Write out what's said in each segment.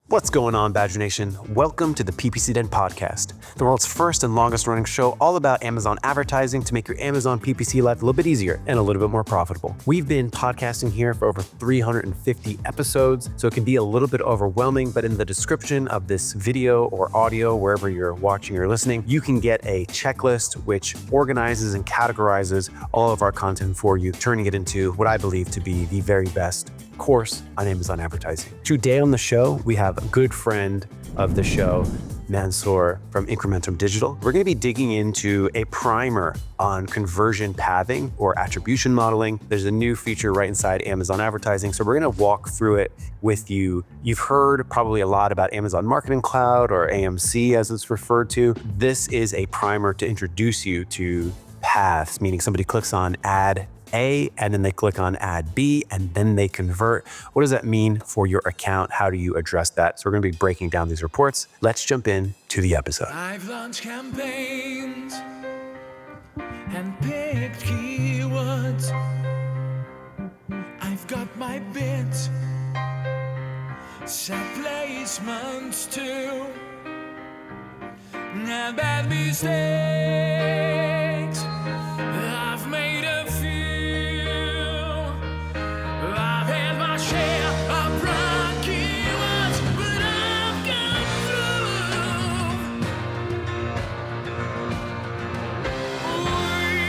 What's going on, Badger Nation? Welcome to the PPC Den podcast, the world's first and longest running show all about Amazon advertising to make your Amazon PPC life a little bit easier and a little bit more profitable. We've been podcasting here for over 350 episodes, so it can be a little bit overwhelming, but in the description of this video or audio, wherever you're watching or listening, you can get a checklist which organizes and categorizes all of our content for you, turning it into what I believe to be the very best course on Amazon advertising. Today on the show, we have a good friend of the show, Mansour from Incrementum Digital. We're going to be digging into a primer on conversion pathing or attribution modeling. There's a new feature right inside Amazon advertising, so we're going to walk through it with you. You've heard probably a lot about Amazon Marketing Cloud, or AMC as it's referred to. This is a primer to introduce you to paths, meaning somebody clicks on ad A and then they click on ad B and then they convert. What does that mean for your account? How do you address that? So we're going to be breaking down these reports. Let's jump in to the episode. I've launched campaigns and picked keywords. I've got my bits, set placements too, and bad mistakes. I've made a few. I've had my share of broad keywords, but I've gone through.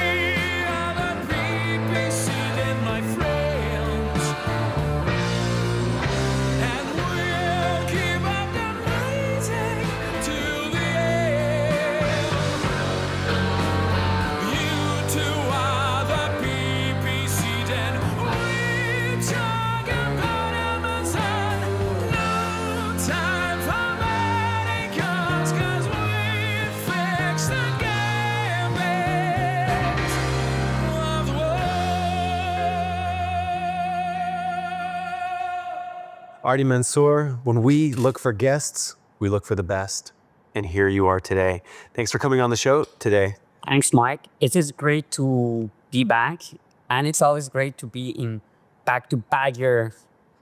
We are the PPC Den, my friends, and we'll keep up the rising to the end. You two are the PPC Den. We talk about Amazon. No time for medicals, 'cause we fix the gambits of the world. Artie Mansour, when we look for guests, we look for the best. And here you are today. Thanks for coming on the show today. Thanks, Mike. It is great to be back, and it's always great to be back to Badger,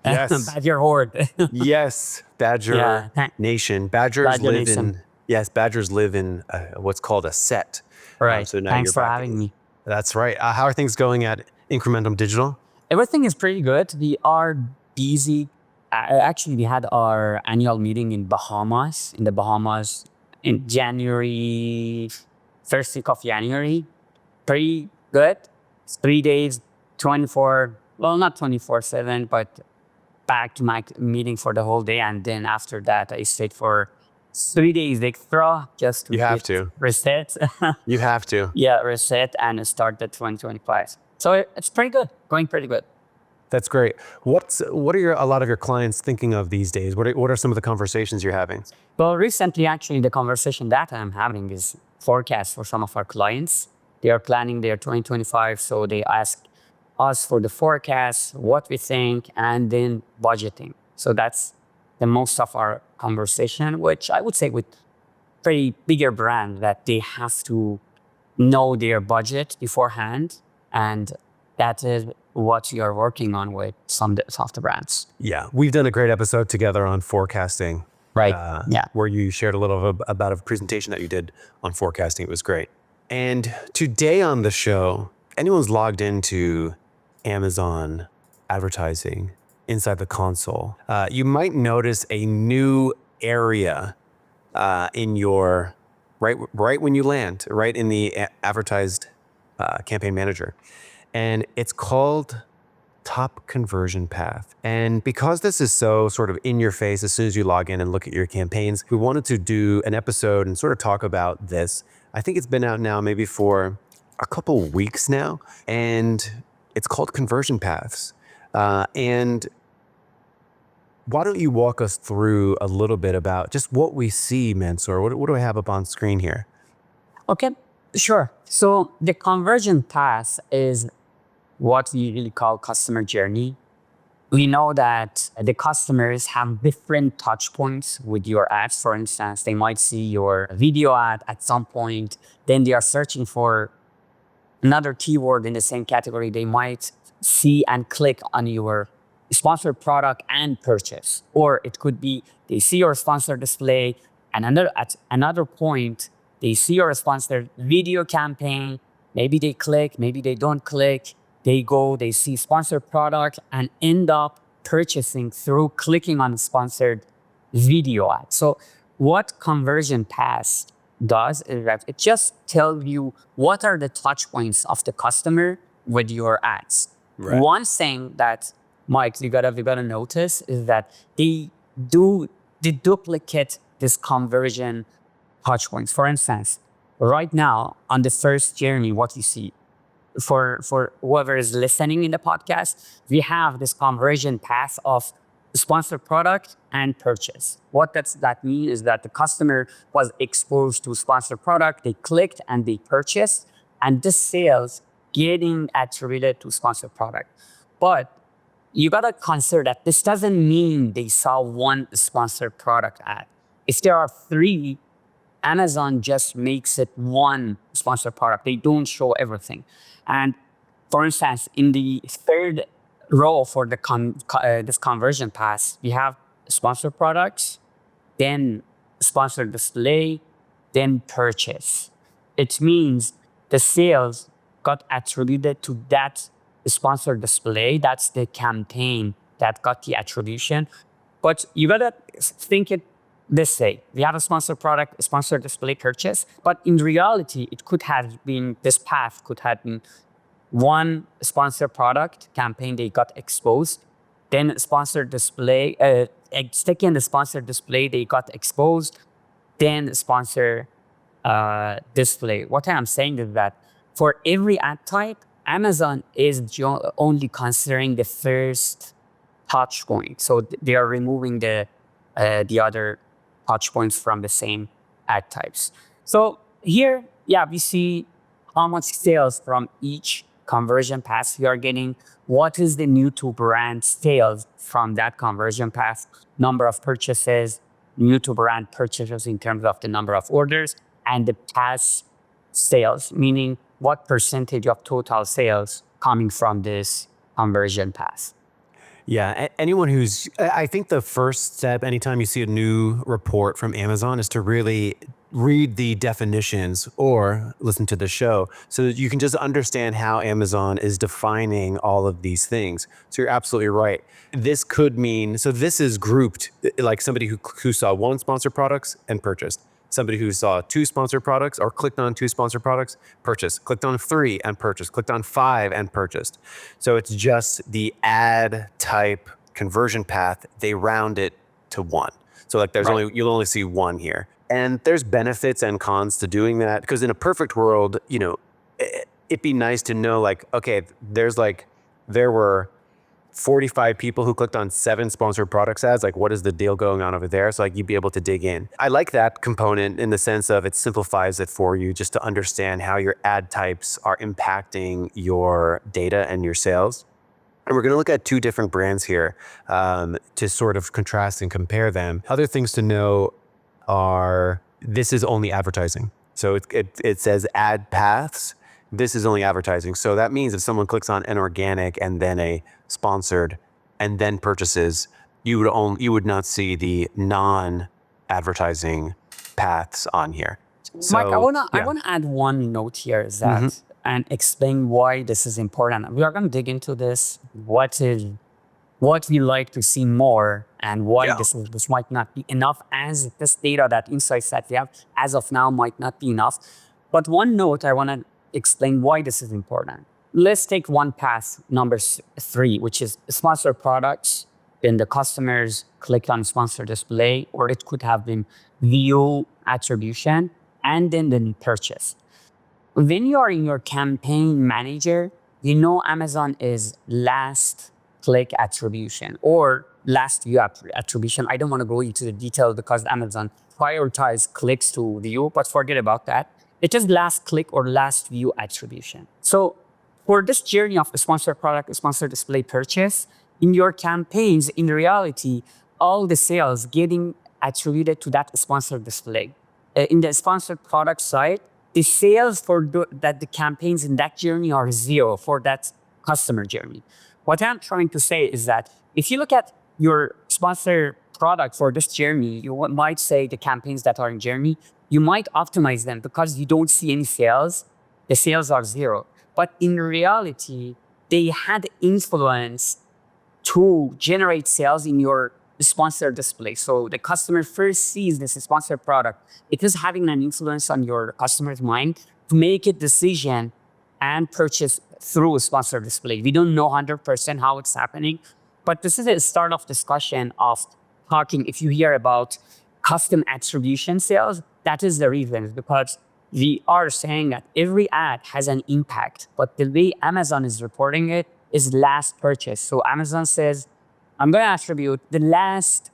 Yes. Badger Horde. Yes, Badger Yeah. Nation. Badgers Badger live Nation. in, yes, Badgers live in what's called a set. Right. So now Thanks you're for back having in- me. That's right. How are things going at Incrementum Digital? Everything is pretty good. We are busy. Actually, we had our annual meeting in the Bahamas in January, first week of January. Pretty good. It's 3 days, 24, well, not 24/7, but back to my meeting for the whole day. And then after that, I stayed for 3 days extra just to You have get to. reset. You have to. Yeah, reset and start the 2025. So it's pretty good, going pretty good. That's great. What are a lot of your clients thinking of these days? What are some of the conversations you're having? Well, recently, actually, the conversation that I'm having is forecast for some of our clients. They are planning their 2025, so they ask us for the forecast, what we think, and then budgeting. So that's the most of our conversation, which I would say with pretty bigger brand that they have to know their budget beforehand, and that is what you are working on with some of the brands. Yeah, we've done a great episode together on forecasting. Right. Yeah. Where you shared a little about a presentation that you did on forecasting. It was great. And today on the show, anyone's logged into Amazon advertising inside the console, you might notice a new area in your right when you land, right in the advertised campaign manager. And it's called Top Conversion Path. And because this is so sort of in your face as soon as you log in and look at your campaigns, we wanted to do an episode and sort of talk about this. I think it's been out now maybe for a couple weeks now, and it's called Conversion Paths. And why don't you walk us through a little bit about just what we see, Mansour? What do I have up on screen here? Okay, sure. So the conversion path is what we usually call customer journey. We know that the customers have different touch points with your ads. For instance, they might see your video ad at some point, then they are searching for another keyword in the same category. They might see and click on your sponsored product and purchase. Or it could be they see your sponsored display, and at another point, they see your sponsored video campaign. Maybe they click, maybe they don't click. They go, they see sponsored product and end up purchasing through clicking on the sponsored video ad. So what conversion path does is that it just tells you what are the touch points of the customer with your ads. Right. One thing that, Mike, we gotta notice is that they duplicate this conversion touch points. For instance, right now on the first journey, what you see for whoever is listening in the podcast, we have this conversion path of sponsored product and purchase. What that means is that the customer was exposed to sponsored product, they clicked and they purchased, and this sales getting attributed to sponsored product. But you gotta consider that this doesn't mean they saw one sponsored product ad. If there are 3, Amazon just makes it one sponsored product. They don't show everything. And for instance, in the third row for the this conversion path, we have sponsored products, then sponsored display, then purchase. It means the sales got attributed to that sponsored display. That's the campaign that got the attribution. But you gotta think it this way. We have a sponsored product, a sponsored display, purchase, but in reality, it could have been, this path could have been one sponsored product campaign, they got exposed, then sponsored display, second the sponsored display, they got exposed, then sponsor display. What I'm saying is that for every ad type, Amazon is only considering the first touch point. So they are removing the other touch points from the same ad types. So here, yeah, we see how much sales from each conversion path we are getting. What is the new to brand sales from that conversion path? Number of purchases, new to brand purchases in terms of the number of orders, and the past sales, meaning what percentage of total sales coming from this conversion path. Yeah, anyone I think the first step anytime you see a new report from Amazon is to really read the definitions or listen to the show so that you can just understand how Amazon is defining all of these things. So you're absolutely right. This could mean, so this is grouped like somebody who saw 1 sponsored products and purchased. Somebody who saw 2 sponsored products or clicked on 2 sponsored products, purchased, clicked on 3 and purchased, clicked on 5 and purchased. So it's just the ad type conversion path, they round it to 1. So like you'll only see 1 here. And there's benefits and cons to doing that because in a perfect world, it'd be nice to know like, okay, there were 45 people who clicked on 7 sponsored products ads. Like, what is the deal going on over there? So like you'd be able to dig in. I like that component in the sense of it simplifies it for you just to understand how your ad types are impacting your data and your sales. And we're going to look at 2 different brands here to sort of contrast and compare them. Other things to know are this is only advertising. So it says ad paths. This is only advertising. So that means if someone clicks on an organic and then a sponsored and then purchases, you would not see the non-advertising paths on here. So, Mike, I wanna add one note here is that and explain why this is important. We are gonna dig into this. What we like to see more and why this might not be enough, as this data, that insights that we have as of now might not be enough. But one note I wanna explain why this is important. Let's take one path, number 3, which is sponsored products. Then the customers clicked on sponsored display, or it could have been view attribution, and then the purchase. When you are in your campaign manager, Amazon is last click attribution or last view attribution. I don't want to go into the detail because Amazon prioritizes clicks to view, but forget about that. It is last click or last view attribution. So for this journey of a sponsored product, a sponsored display purchase, in your campaigns, in reality, all the sales getting attributed to that sponsored display. In the sponsored product side, the sales for the campaigns in that journey are 0 for that customer journey. What I'm trying to say is that if you look at your sponsor product for this journey, you might say the campaigns that are in journey, you might optimize them because you don't see any sales. The sales are zero. But in reality, they had influence to generate sales in your sponsor display. So the customer first sees this sponsored product. It is having an influence on your customer's mind to make a decision and purchase through a sponsor display. We don't know 100% how it's happening, but this is a start of discussion of talking. If you hear about custom attribution sales, that is the reason, because we are saying that every ad has an impact, but the way Amazon is reporting it is last purchase. So Amazon says, I'm going to attribute the last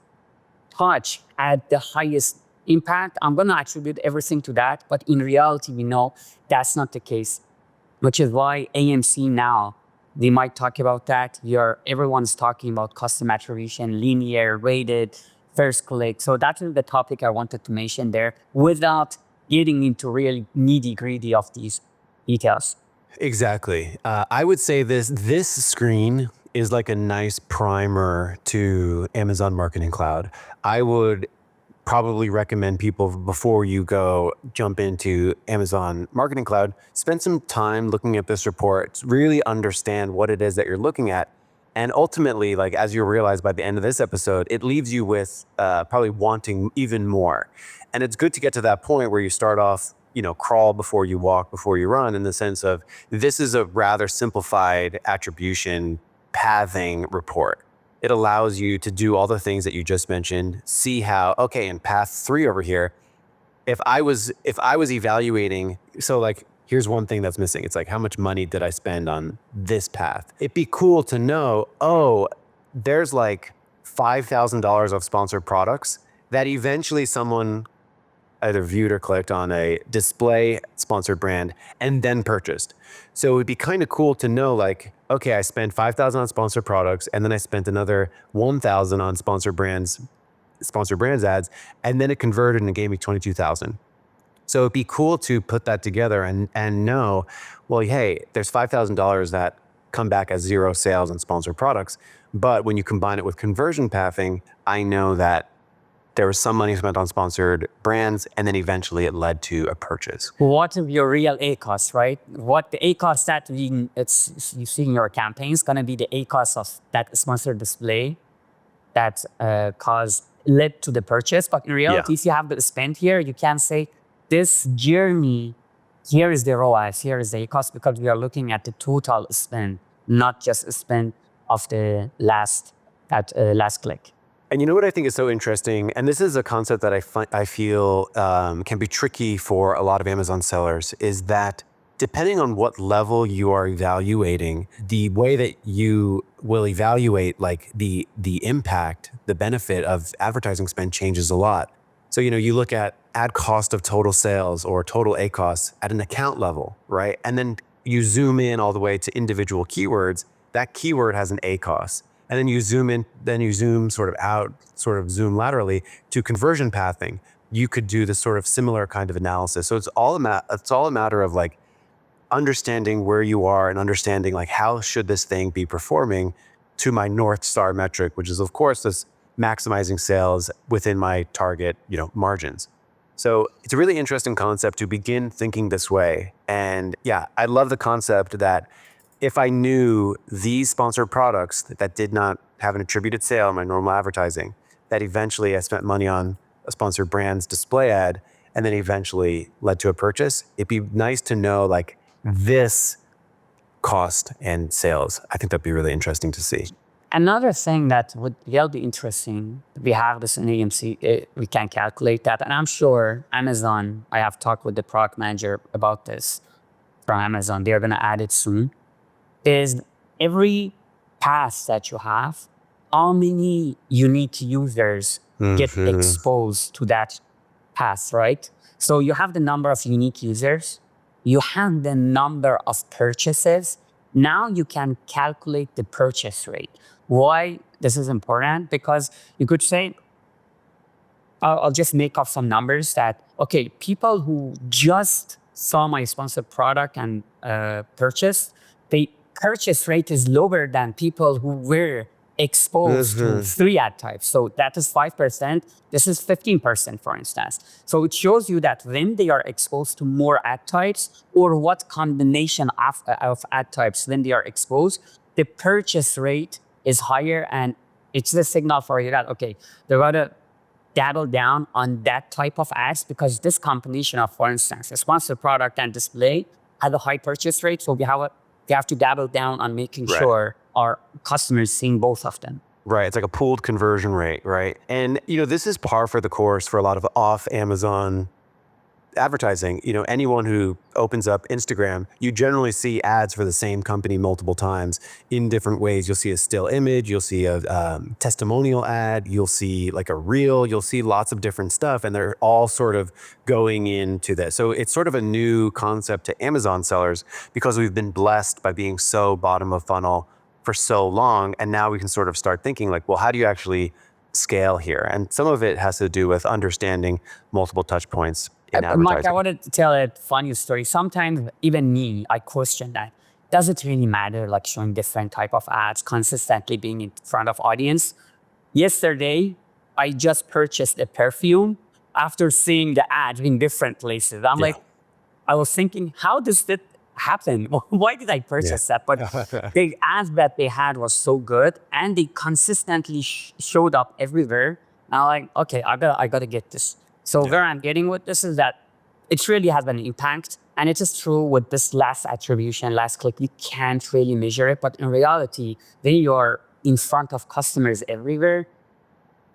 touch at the highest impact. I'm going to attribute everything to that. But in reality, we know that's not the case, which is why AMC now, they might talk about that. Everyone's talking about custom attribution, linear, weighted, first click. So that is the topic I wanted to mention there without getting into really nitty-gritty of these details. Exactly. I would say this screen is like a nice primer to Amazon Marketing Cloud. I would probably recommend people, before you go jump into Amazon Marketing Cloud, spend some time looking at this report, really understand what it is that you're looking at. And ultimately, like, as you'll realize by the end of this episode, it leaves you with probably wanting even more. And it's good to get to that point where you start off, crawl before you walk, before you run, in the sense of this is a rather simplified attribution pathing report. It allows you to do all the things that you just mentioned, see how, okay, in path 3 over here, if I was evaluating, so like, here's one thing that's missing. It's like, how much money did I spend on this path? It'd be cool to know, there's like $5,000 of sponsored products that eventually someone either viewed or clicked on a display sponsored brand and then purchased. So it would be kind of cool to know, like, okay, I spent $5,000 on sponsored products, and then I spent another $1,000 on sponsored brands ads, and then it converted and gave me $22,000. So it'd be cool to put that together and know, well, hey, there's $5,000 that come back as zero sales on sponsored products. But when you combine it with conversion pathing, I know that there was some money spent on sponsored brands, and then eventually it led to a purchase. What is your real ACoS, right? What the ACoS that you see in your campaign is going to be the ACoS of that sponsored display that led to the purchase. But in reality, if you have the spend here, you can say this journey, here is the ROAS, here is the ACoS, because we are looking at the total spend, not just a spend of the last click. And you know what I think is so interesting, and this is a concept that I feel can be tricky for a lot of Amazon sellers, is that depending on what level you are evaluating, the way that you will evaluate like the impact, the benefit of advertising spend changes a lot. So, you look at ad cost of total sales or total ACoS at an account level, right? And then you zoom in all the way to individual keywords. That keyword has an ACoS. And then you zoom in, then you zoom sort of out, sort of zoom laterally to conversion pathing. You could do this sort of similar kind of analysis. So it's all a matter of like understanding where you are and understanding like how should this thing be performing to my North Star metric, which is of course this maximizing sales within my target, margins. So it's a really interesting concept to begin thinking this way. And yeah, I love the concept that if I knew these sponsored products that did not have an attributed sale in my normal advertising, that eventually I spent money on a sponsored brand's display ad and then eventually led to a purchase, it'd be nice to know like this cost and sales. I think that'd be really interesting to see. Another thing that would be interesting, we have this in AMC, we can calculate that. And I'm sure Amazon, I have talked with the product manager about this from Amazon, they're going to add it soon, is every pass that you have, how many unique users get exposed to that pass, right? So you have the number of unique users, you have the number of purchases. Now you can calculate the purchase rate. Why this is important? Because you could say, I'll just make up some numbers that, okay, people who just saw my sponsored product and purchased, the purchase rate is lower than people who were exposed to 3 ad types. So that is 5%. This is 15%, for instance. So it shows you that when they are exposed to more ad types, or what combination of ad types when they are exposed, the purchase rate is higher, and it's the signal for you that, okay, they're gonna dabble down on that type of ads, because this combination of, for instance, a sponsored product and display has a high purchase rate. So we have to dabble down on making sure our customers seeing both of them. Right. It's like a pooled conversion rate, right? And, this is par for the course for a lot of off Amazon advertising. Anyone who opens up Instagram, you generally see ads for the same company multiple times in different ways. You'll see a still image, you'll see a testimonial ad, you'll see like a reel, you'll see lots of different stuff, and they're all sort of going into this. So it's sort of a new concept to Amazon sellers, because we've been blessed by being so bottom of funnel for so long, and now we can sort of start thinking like, well, how do you actually scale here? And some of it has to do with understanding multiple touch points in advertising. Mike, I wanted to tell a funny story. Sometimes even me, I question that. Does it really matter, like showing different type of ads, consistently being in front of audience? Yesterday, I just purchased a perfume after seeing the ad in different places. I'm like, I was thinking, how does that happen? Why did I purchase that? But the ads that they had was so good, and they consistently showed up everywhere. And I'm like, okay, I gotta get this. So where I'm getting with this is that it really has an impact. And it is true with this last attribution, last click, you can't really measure it. But in reality, when you're in front of customers everywhere,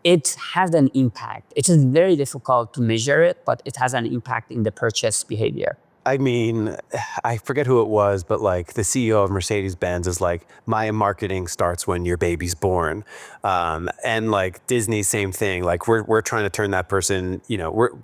it has an impact. It is very difficult to measure it, but it has an impact in the purchase behavior. I mean, I forget who it was, but like the CEO of Mercedes-Benz is like, my marketing starts when your baby's born. And like Disney, same thing. Like we're trying to turn that person,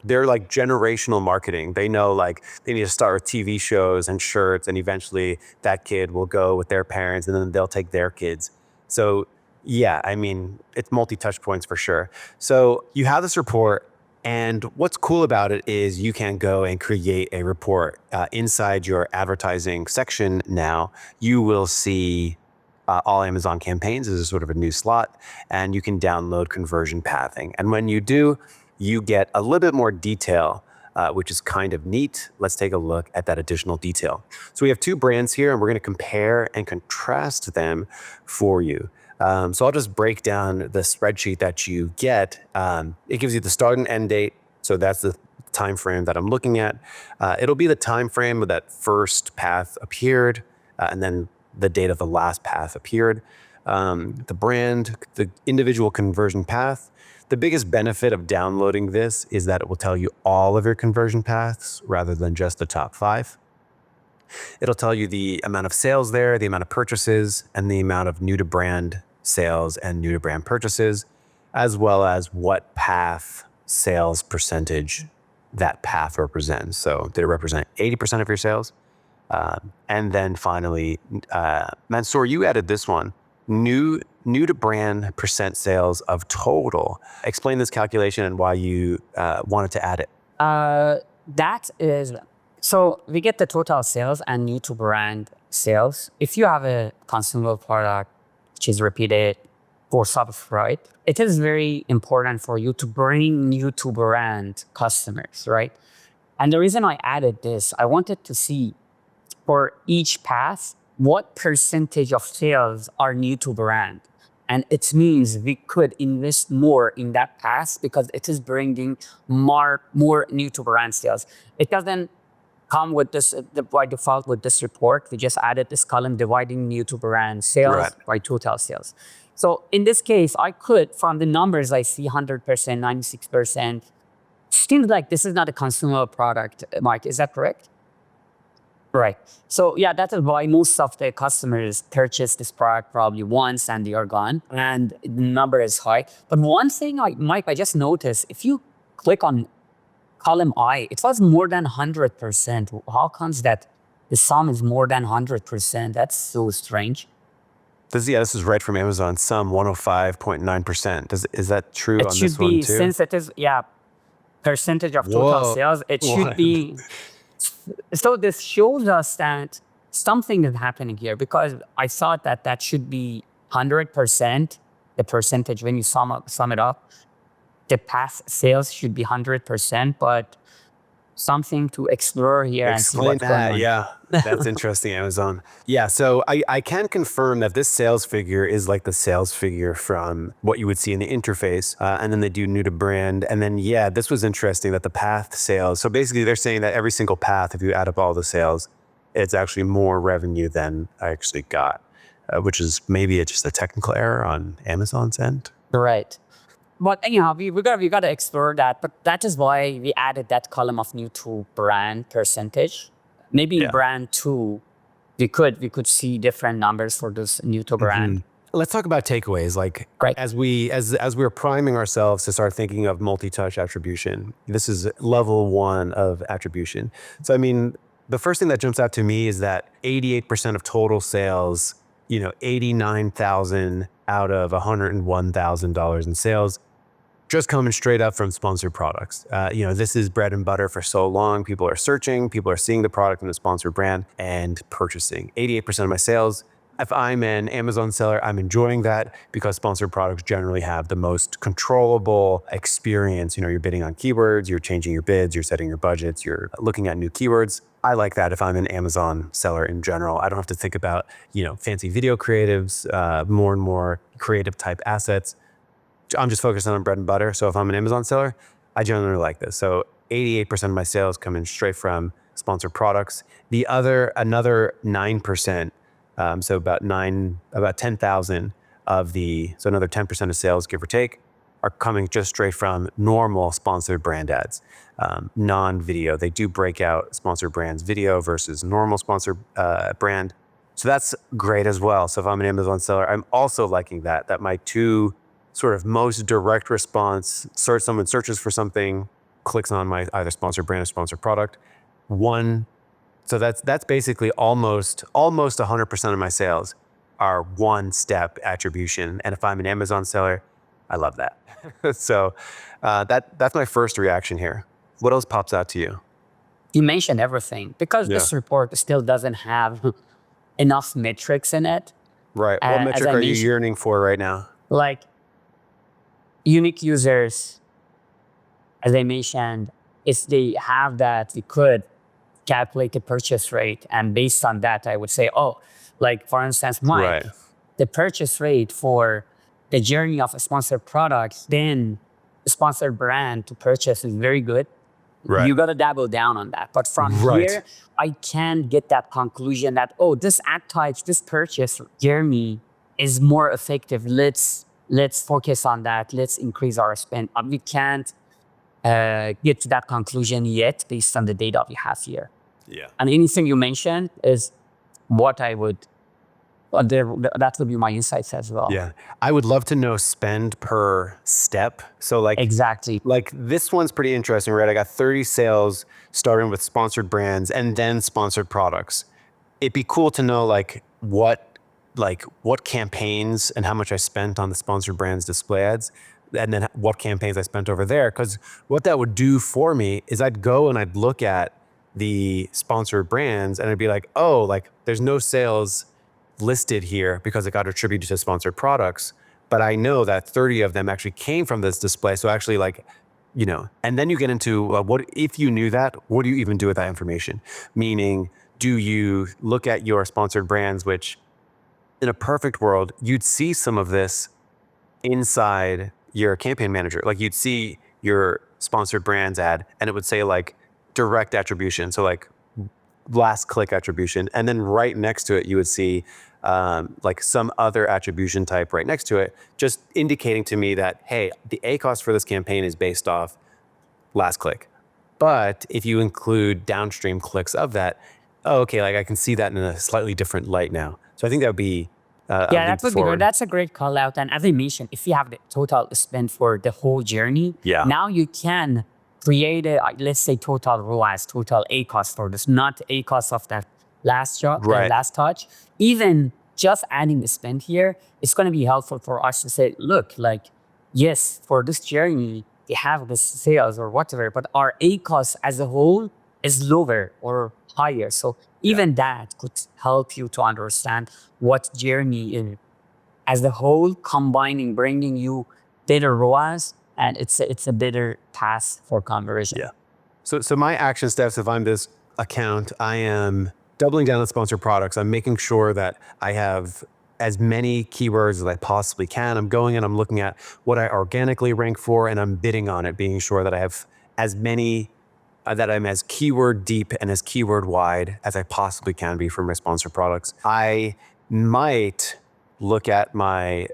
they're like generational marketing. They know like they need to start with TV shows and shirts, and eventually that kid will go with their parents, and then they'll take their kids. So yeah, I mean, it's multi-touch points for sure. So you have this report. And what's cool about it is you can go and create a report inside your advertising section. Now you will see all Amazon campaigns as a sort of a new slot, and you can download conversion pathing. And when you do, you get a little bit more detail, which is kind of neat. Let's take a look at that additional detail. So we have 2 brands here, and we're going to compare and contrast them for you. So I'll just break down the spreadsheet that you get. It gives you the start and end date. So that's the time frame that I'm looking at. It'll be the time frame that first path appeared, and then the date of the last path appeared. The brand, the individual conversion path. The biggest benefit of downloading this is that it will tell you all of your conversion paths rather than just the top 5. It'll tell you the amount of sales there, the amount of purchases, and the amount of new to brand sales and new to brand purchases, as well as what path sales percentage that path represents. So did it represent 80% of your sales? And then finally, Mansour, you added this one, new to brand percent sales of total. Explain this calculation and why you wanted to add it. That is, so we get the total sales and new to brand sales. If you have a consumable product which is repeated for subscribe, it is very important for you to bring new to brand customers, right? And the reason I added this, I wanted to see for each path, what percentage of sales are new to brand. And it means we could invest more in that path because it is bringing more new to brand sales. It doesn't come with this by default with this report. We just added this column dividing new to brand sales by total sales. So in this case, I could, from the numbers I see 100%, 96%, seems like this is not a consumable product, Mike, is that correct? Right. So yeah, that is why most of the customers purchase this product probably once and they are gone, and the number is high. But one thing, Mike, I just noticed, if you click on column I, it was more than 100%. How comes that the sum is more than 100%? That's so strange. This is right from Amazon, sum 105.9%. Is that true on this one too? It should be, since it is, percentage of total sales, it should be. So this shows us that something is happening here, because I thought that should be 100%, the percentage, when you sum it up, the past sales should be 100%, but something to explore here and see Explain what's going that. on. Yeah. That's interesting, Amazon. Yeah. So I can confirm that this sales figure is like the sales figure from what you would see in the interface. And then they do new to brand. And then, yeah, this was interesting that the path sales. So basically, they're saying that every single path, if you add up all the sales, it's actually more revenue than I actually got, which is maybe it's just a technical error on Amazon's end. Right. But anyhow, we gotta explore that. But that is why we added that column of new to brand percentage. Maybe in brand 2, we could see different numbers for this new to brand. Let's talk about takeaways. Like Right. as we're priming ourselves to start thinking of multi-touch attribution, this is level 1 of attribution. So I mean, the first thing that jumps out to me is that 88% of total sales, 89,000 out of $101,000 in sales, just coming straight up from sponsored products. This is bread and butter for so long. People are searching, people are seeing the product in the sponsored brand and purchasing. 88% of my sales. If I'm an Amazon seller, I'm enjoying that because sponsored products generally have the most controllable experience. You're bidding on keywords, you're changing your bids, you're setting your budgets, you're looking at new keywords. I like that if I'm an Amazon seller in general. I don't have to think about, fancy video creatives, more and more creative type assets. I'm just focused on bread and butter. So if I'm an Amazon seller, I generally like this. So 88% of my sales come in straight from sponsored products. Another 9%, so about 10,000 so another 10% of sales, give or take, are coming just straight from normal sponsored brand ads, non-video. They do break out sponsored brands video versus normal sponsored brand. So that's great as well. So if I'm an Amazon seller, I'm also liking that my two sort of most direct response, someone searches for something, clicks on my either sponsored brand or sponsored product. So that's basically almost 100% of my sales are one-step attribution. And if I'm an Amazon seller, I love that. So that's my first reaction here. What else pops out to you? You mentioned everything because this report still doesn't have enough metrics in it. Right. What metric are you yearning for right now? Like unique users, as I mentioned, if they have that, we could calculate the purchase rate. And based on that, I would say, like for instance, Mike, the purchase rate for the journey of a sponsored product, then the sponsored brand to purchase is very good. Right. You got to double down on that. But from here, I can get that conclusion that, this ad type, this purchase journey is more effective. Let's focus on that. Let's increase our spend. We can't get to that conclusion yet based on the data we have here. Yeah. And anything you mentioned is what I would, that would be my insights as well. Yeah. I would love to know spend per step. So exactly. Like this one's pretty interesting, right? I got 30 sales starting with sponsored brands and then sponsored products. It'd be cool to know what campaigns and how much I spent on the sponsored brands display ads, and then what campaigns I spent over there. Because what that would do for me is I'd go and I'd look at the sponsored brands and I'd be like, there's no sales listed here because it got attributed to sponsored products. But I know that 30 of them actually came from this display. So actually and then you get into what if you knew that, what do you even do with that information? Meaning, do you look at your sponsored brands, which in a perfect world, you'd see some of this inside your campaign manager. Like you'd see your sponsored brands ad and it would say direct attribution. So last click attribution. And then right next to it, you would see some other attribution type right next to it, just indicating to me that, hey, the ACoS for this campaign is based off last click. But if you include downstream clicks of that, I can see that in a slightly different light now. So I think that would be that would be good. That's a great call out. And as I mentioned, if you have the total spend for the whole journey, now you can create let's say total ROAS, total ACoS for this, not ACoS of that last touch. Even just adding the spend here, it's going to be helpful for us to say, look, yes, for this journey, they have the sales or whatever, but our ACoS as a whole is lower or higher. So even that could help you to understand what journey as a whole, combining, bringing you better ROAS, and it's a better path for conversion. Yeah. So my action steps, if I'm this account, I am doubling down on sponsored products. I'm making sure that I have as many keywords as I possibly can. I'm going and I'm looking at what I organically rank for, and I'm bidding on it, being sure that I have as many, that I'm as keyword deep and as keyword wide as I possibly can be for my sponsored products. I might look at my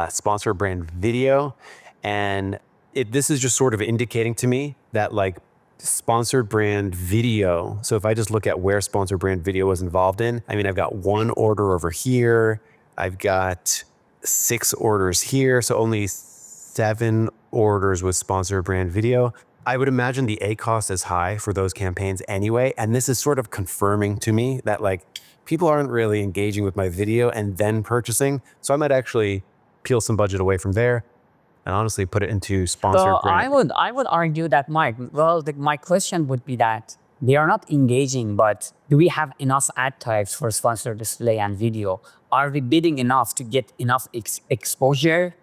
sponsor brand video, and this is just sort of indicating to me that like sponsored brand video. So if I just look at where sponsored brand video was involved in, I mean, I've got 1 order over here. I've got 6 orders here. So only 7 orders with sponsored brand video. I would imagine the ACoS is high for those campaigns anyway. And this is sort of confirming to me that like people aren't really engaging with my video and then purchasing. So I might actually peel some budget away from there and honestly put it into sponsored So brand. I would argue that, Mike, well, my question would be that they are not engaging, but do we have enough ad types for sponsored display and video? Are we bidding enough to get enough exposure?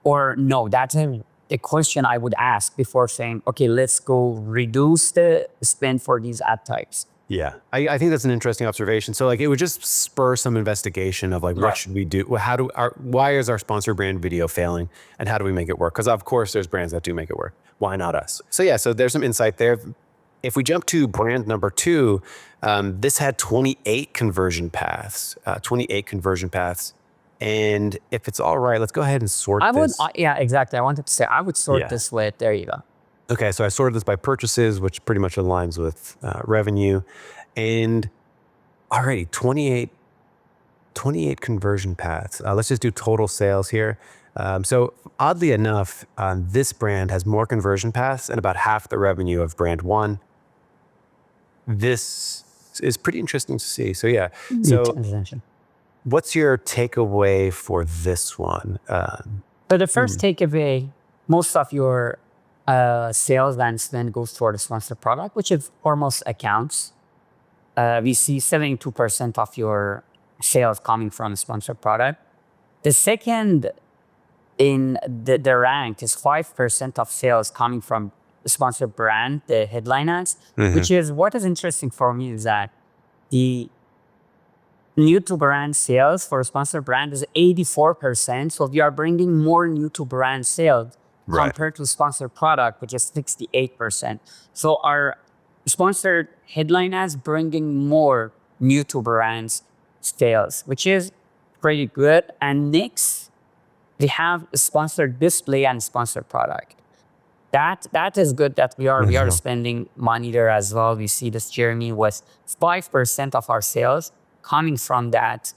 Or no, that's the question I would ask before saying, okay, let's go reduce the spend for these ad types. Yeah, I think that's an interesting observation. So like it would just spur some investigation of like, what should we do? Why is our sponsor brand video failing, and how do we make it work? Because of course there's brands that do make it work. Why not us? So yeah, so there's some insight there. If we jump to brand number 2, this had 28 conversion paths, And if it's all right, let's go ahead and sort this. Yeah, exactly. I wanted to say, I would sort this with, there you go. Okay, so I sorted this by purchases, which pretty much aligns with revenue. And already 28 conversion paths. Let's just do total sales here. So oddly enough, this brand has more conversion paths and about half the revenue of brand 1. This is pretty interesting to see. So yeah, so what's your takeaway for this one? So the first takeaway, most of your sales and spend goes toward the sponsored product, which is almost accounts. We see 72% of your sales coming from sponsored product. The second in the rank is 5% of sales coming from the sponsored brand, the headline ads, which is what is interesting for me is that the new to brand sales for sponsored brand is 84%. So we are bringing more new to brand sales compared to sponsored product, which is 68%. So our sponsored headline ads bringing more new to brands sales, which is pretty good. And next, we have sponsored display and sponsored product. That is good that we are spending money there as well. We see this journey with 5% of our sales coming from that,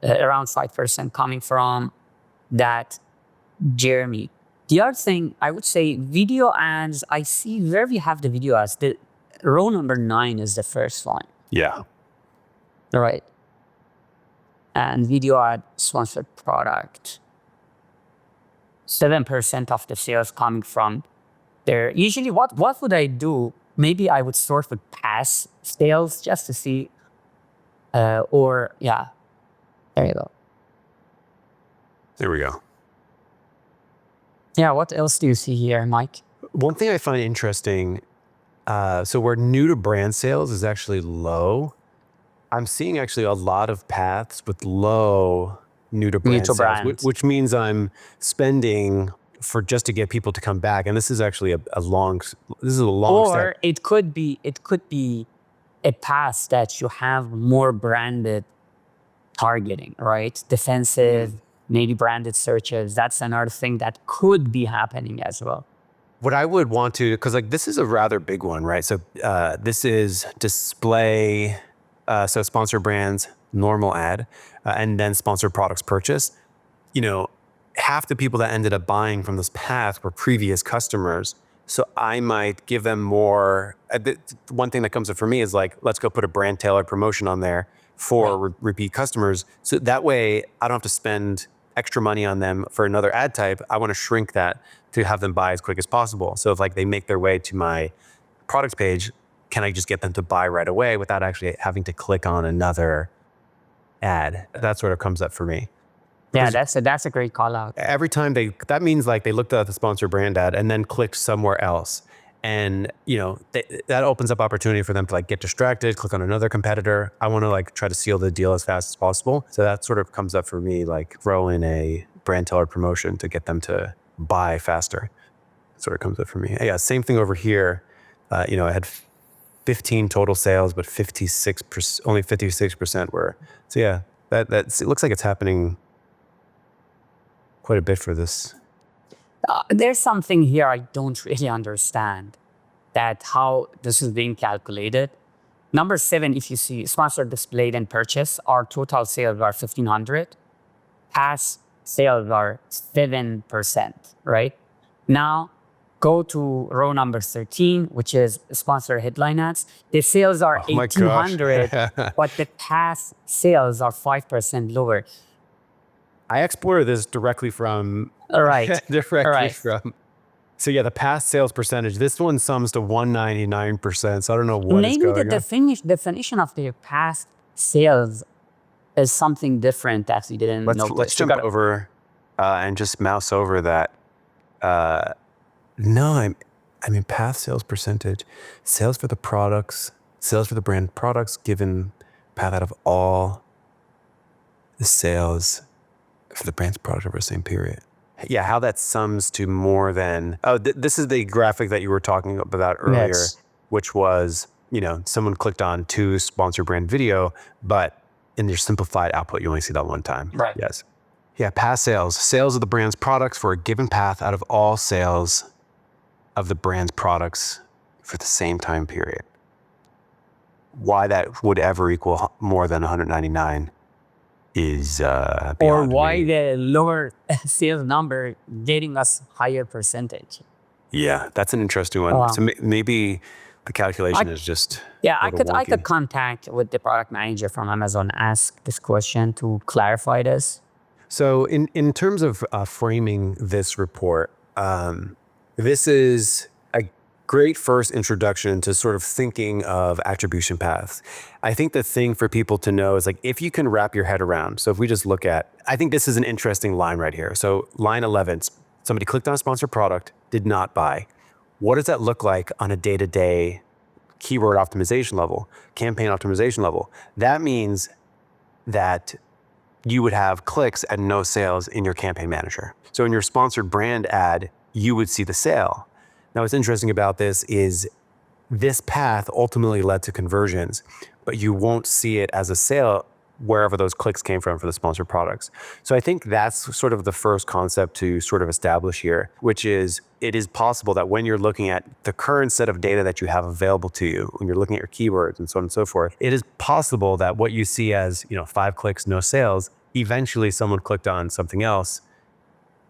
around 5% coming from that journey. The other thing I would say, video ads, I see where we have the video ads. The row number 9 is the first one. Yeah. Right. And video ad sponsored product. 7% of the sales coming from there. Usually what would I do? Maybe I would sort with past sales just to see, there you go. There we go. Yeah, what else do you see here, Mike? One thing I find interesting, so where new to brand sales is actually low, I'm seeing actually a lot of paths with low new to brand sales, which means I'm spending for just to get people to come back. And this is actually a long step. Or it could be a path that you have more branded targeting, right? Defensive, maybe branded searches. That's another thing that could be happening as well. What I would want to, because like this is a rather big one, right? So this is display, so sponsor brands, normal ad, and then sponsored products purchase. You know, half the people that ended up buying from this path were previous customers. So I might give them more. One thing that comes up for me is like, let's go put a brand tailored promotion on there for repeat customers. So that way I don't have to spend extra money on them for another ad type. I want to shrink that to have them buy as quick as possible. So if like they make their way to my products page, can I just get them to buy right away without actually having to click on another ad? That sort of comes up for me. Yeah, that's a great call out. Every time that means like they looked at the sponsor brand ad and then clicked somewhere else. And, that opens up opportunity for them to like get distracted, click on another competitor. I want to like try to seal the deal as fast as possible. So that sort of comes up for me, like throw in a brand tailored promotion to get them to buy faster. Sort of comes up for me. Yeah, same thing over here. I had 15 total sales, but 56%, only 56% were. So yeah, it looks like it's happening quite a bit for this. There's something here I don't really understand, that how this is being calculated. Number 7, if you see sponsored displayed and purchase, our total sales are 1,500. Past sales are 7%, right? Now, go to row number 13, which is sponsor headline ads. The sales are Oh my gosh. 1,800, but the past sales are 5% lower. I exported this directly from All right. So yeah, the past sales percentage, this one sums to 199%. So I don't know what is Maybe going the on. definition of the past sales is something different that we didn't notice. Let's jump over and just mouse over that. No, I mean past sales percentage, sales for the products, sales for the brand products given path out of all the sales for the brand's product over the same period. Yeah, how that sums to more than, this is the graphic that you were talking about earlier, Yes. which was, someone clicked on to sponsor brand video, but in your simplified output, you only see that one time. Right. Yes. Yeah, past sales of the brand's products for a given path out of all sales of the brand's products for the same time period. Why that would ever equal more than 199 is beyond Or why me. the lower sales number getting us higher percentage. Yeah, that's an interesting one. Wow. So maybe the calculation is just Yeah, a I little could wonky. contact with the product manager from Amazon, ask this question to clarify this. So in terms of framing this report, this is a great first introduction to sort of thinking of attribution paths. I think the thing for people to know is like, if you can wrap your head around, so if we just look at, I think this is an interesting line right here. So line 11, somebody clicked on a sponsored product, did not buy. What does that look like on a day-to-day keyword optimization level, campaign optimization level? That means that you would have clicks and no sales in your campaign manager. So in your sponsored brand ad, you would see the sale. Now, what's interesting about this is this path ultimately led to conversions, but you won't see it as a sale wherever those clicks came from for the sponsored products. So I think that's sort of the first concept to sort of establish here, which is it is possible that when you're looking at the current set of data that you have available to you, when you're looking at your keywords and so on and so forth, it is possible that what you see as 5 clicks, no sales, eventually someone clicked on something else,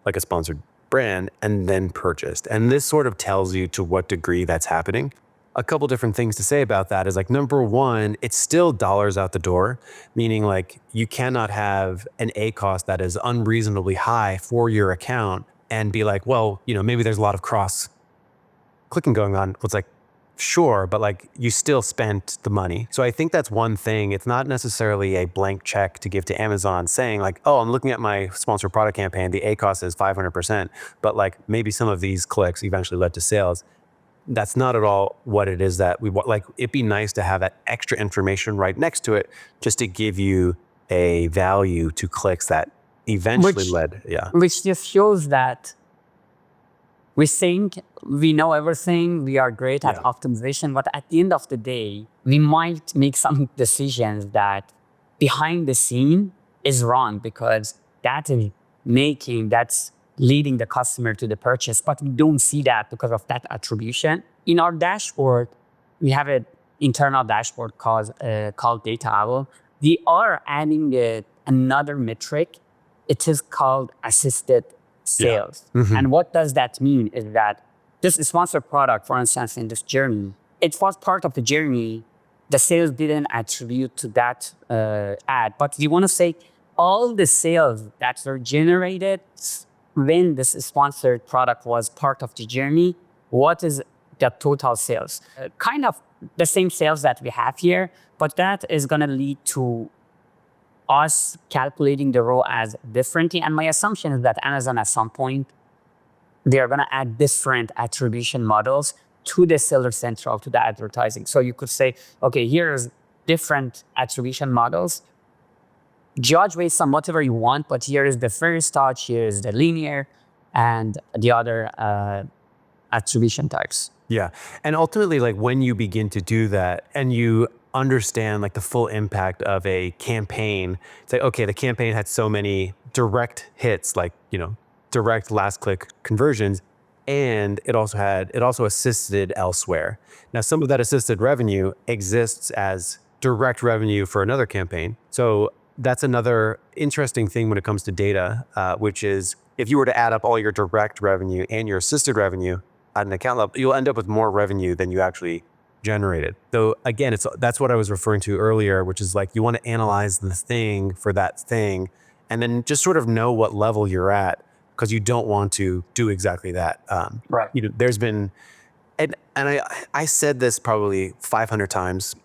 like a sponsored brand, and then purchased. And this sort of tells you to what degree that's happening. A couple different things to say about that is like, number one, it's still dollars out the door, meaning like you cannot have an A cost that is unreasonably high for your account and be like, well, maybe there's a lot of cross clicking going on. It's like, sure, but like you still spent the money. So I think that's one thing. It's not necessarily a blank check to give to Amazon saying like, oh, I'm looking at my sponsored product campaign. The A cost is 500%, but like maybe some of these clicks eventually led to sales. That's not at all what it is that we want. Like, it'd be nice to have that extra information right next to it just to give you a value to clicks that eventually led. Yeah. Which just shows that we think we know everything, we are great at optimization, but at the end of the day, we might make some decisions that behind the scene is wrong because that's leading the customer to the purchase, but we don't see that because of that attribution. In our dashboard, we have an internal dashboard called Data Owl. We are adding another metric. It is called assisted sales. Yeah. Mm-hmm. And what does that mean is that this sponsored product, for instance, in this journey, it was part of the journey. The sales didn't attribute to that ad, but we want to say all the sales that were generated when this sponsored product was part of the journey, what is the total sales? Kind of the same sales that we have here, but that is going to lead to us calculating the ROAS differently. And my assumption is that Amazon at some point, they are going to add different attribution models to the Seller Central, to the advertising. So you could say, okay, here's different attribution models. Judge based on whatever you want, but here is the first touch, here is the linear, and the other attribution types. Yeah. And ultimately, like when you begin to do that and you understand like the full impact of a campaign, it's like, okay, the campaign had so many direct hits, like, you know, direct last click conversions, and it also assisted elsewhere. Now, some of that assisted revenue exists as direct revenue for another campaign. So that's another interesting thing when it comes to data, which is if you were to add up all your direct revenue and your assisted revenue at an account level, you'll end up with more revenue than you actually generated. So again, that's what I was referring to earlier, which is like you want to analyze the thing for that thing and then just sort of know what level you're at, because you don't want to do exactly that. Right. You know, there's been, and I said this probably 500 times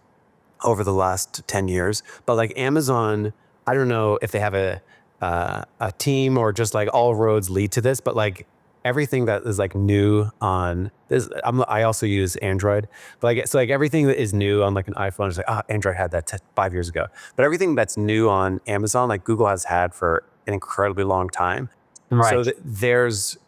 over the last 10 years, but like Amazon, I don't know if they have a team or just like all roads lead to this, but like everything that is like new on this, I also use Android, but like, so like everything that is new on like an iPhone is like, Android had that 5 years ago, but everything that's new on Amazon, like Google has had for an incredibly long time. Right. So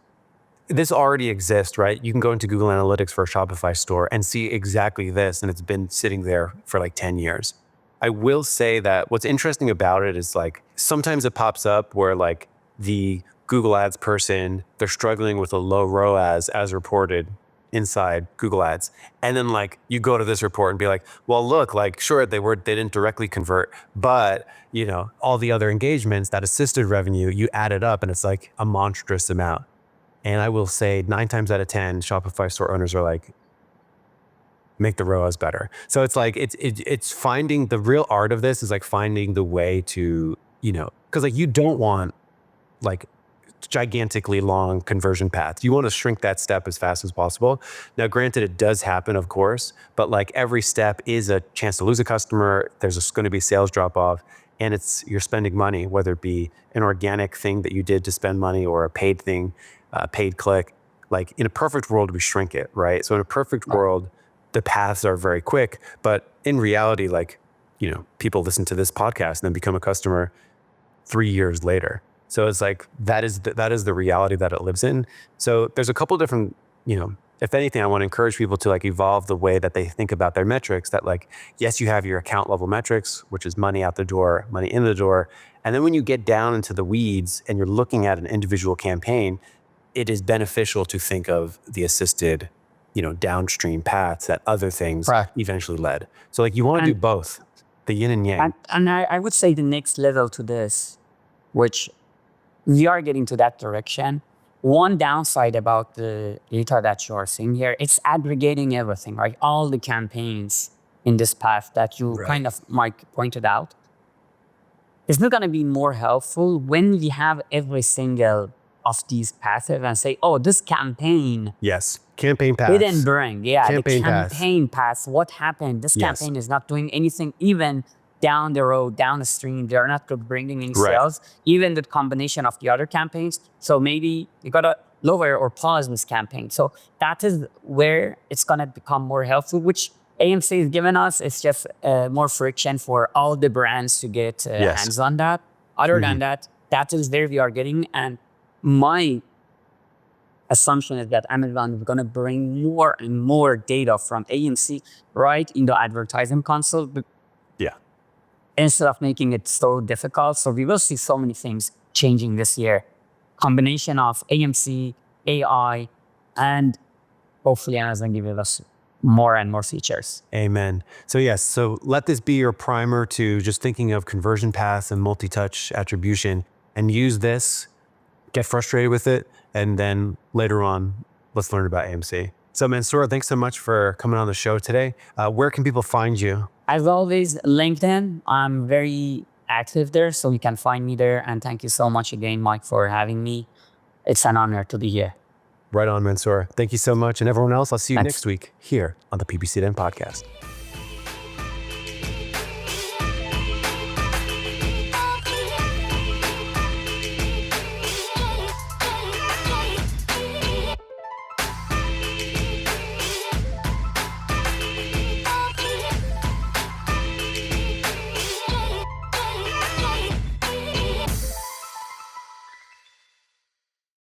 this already exists, right? You can go into Google Analytics for a Shopify store and see exactly this, and it's been sitting there for like 10 years. I will say that what's interesting about it is like sometimes it pops up where like the Google Ads person, they're struggling with a low ROAS as reported inside Google Ads. And then like you go to this report and be like, well, look, like sure, they didn't directly convert, but you know, all the other engagements, that assisted revenue, you add it up and it's like a monstrous amount. And I will say 9 times out of 10, Shopify store owners are like, make the ROAS better. So it's like, it's finding the real art of this is like finding the way to, you know, cause like you don't want like gigantically long conversion paths. You want to shrink that step as fast as possible. Now, granted, it does happen, of course, but like every step is a chance to lose a customer. There's going to be sales drop off, and you're spending money, whether it be an organic thing that you did to spend money or a paid thing, paid click. Like in a perfect world, we shrink it, right? So in a perfect world, the paths are very quick, but in reality, like, you know, people listen to this podcast and then become a customer 3 years later. So it's like, that is the reality that it lives in. So there's a couple different, you know, if anything, I want to encourage people to like evolve the way that they think about their metrics, that like, yes, you have your account level metrics, which is money out the door, money in the door. And then when you get down into the weeds and you're looking at an individual campaign, it is beneficial to think of the assisted, you know, downstream paths that other things eventually led. So like you want to do both, the yin and yang. And I would say the next level to this, which we are getting to that direction. One downside about the data that you are seeing here, it's aggregating everything, right? All the campaigns in this path that you kind of, Mike, pointed out. It's not going to be more helpful when we have every single of these paths and say, oh, this campaign. Yes, campaign paths. Didn't bring, campaign the campaign paths. What happened? This campaign is not doing anything, even down the road, down the stream. They're not bringing any sales, even the combination of the other campaigns. So maybe you got to lower or pause this campaign. So that is where it's going to become more helpful, which AMC has given us. It's just more friction for all the brands to get hands on that. Other than that, that is where we are getting. And my assumption is that Amazon is going to bring more and more data from AMC right in the advertising console. Instead of making it so difficult. So we will see so many things changing this year. Combination of AMC, AI, and hopefully Amazon give us more and more features. Amen. So yes, so let this be your primer to just thinking of conversion paths and multi-touch attribution, and use this, get frustrated with it, and then later on, let's learn about AMC. So Mansour, thanks so much for coming on the show today. Where can people find you? As always, LinkedIn. I'm very active there, so you can find me there. And thank you so much again, Mike, for having me. It's an honor to be here. Right on, Mansour. Thank you so much. And everyone else, I'll see you next week here on the PPC Den podcast.